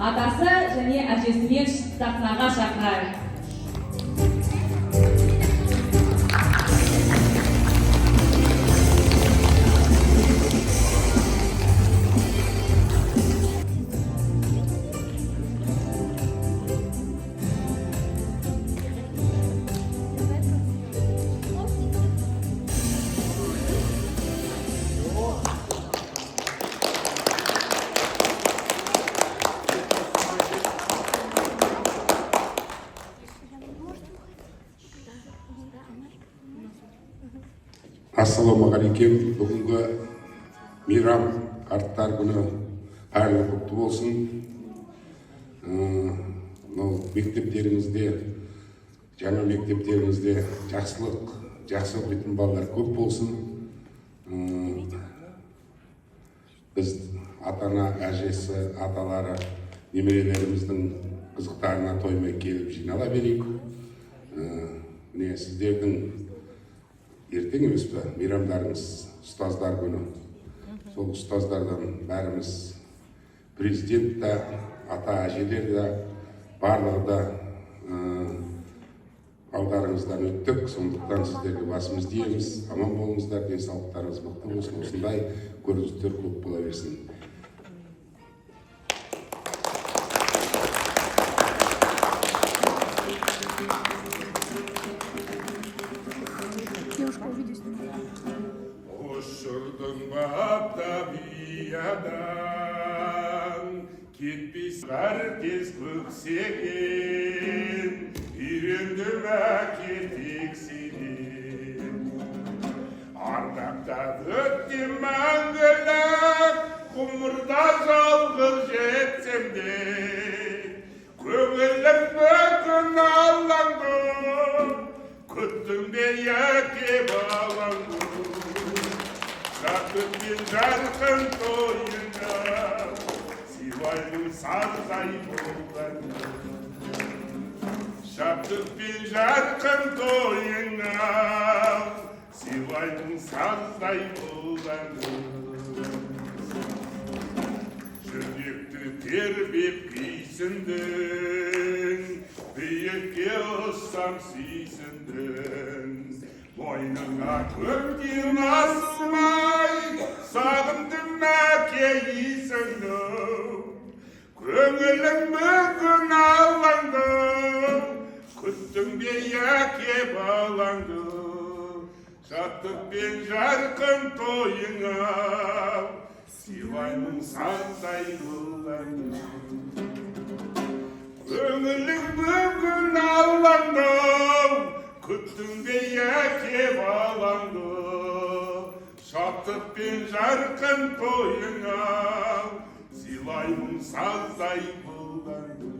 атасы және әжесімен сахнаға шақырайық. Ассалаумағалейкум. Бүгінгі мейрам қарттар күні қайырлы құтты болсын. Мектептеріңізде, жаңа мектептеріңізде жақсы оқитын балалар көп болсын. Біз ата-ана, әжесі, аталары, немерелеріміздің қызықтарына тоймай келіп жинала берейік. Міне сіздердің ертең емес пе, мейрамдарыңыз ұстаздар күні. Сол ұстаздардан бәріміз, президент та, ата әжелер де, барлығы да алдарыңыздан өттік. Сондықтан сіздерге басымыз дейміз. Аман болыңыздар, денсаулықтарыңыз мықты болсын. Осындай көріністер көп бола берсін. Ұшырдың бапта биядан, кетпейс әркез көксеген, үйрендім әке тексенен. Ардақта өткен мәңгілік, құмырда жалғыз жетсем де, көңілім бүгін алаңды, күттім бе әке балаңды. Шаттықпен жарқын тойыңа, сыйлаймын сардай болғанды. Шаттықпен жарқын тойыңа, сыйлаймын сардай болғанды. Жүректі тербеп күйсіндің, биікке ұстам сүйсіндің. Мойныңа көптен асылмай, сағындым әке есіңді. Көңілің бүгін алаңды, күттің бе әке балаңды. Шаттықпен жарқын тойыңа, сыйлаймын сардай болғанды. Көңілің бүгін алаңды, күттің бе әке балаңды. Шаттықпен жарқын тойыңа, сыйлаймын саздай болғанды.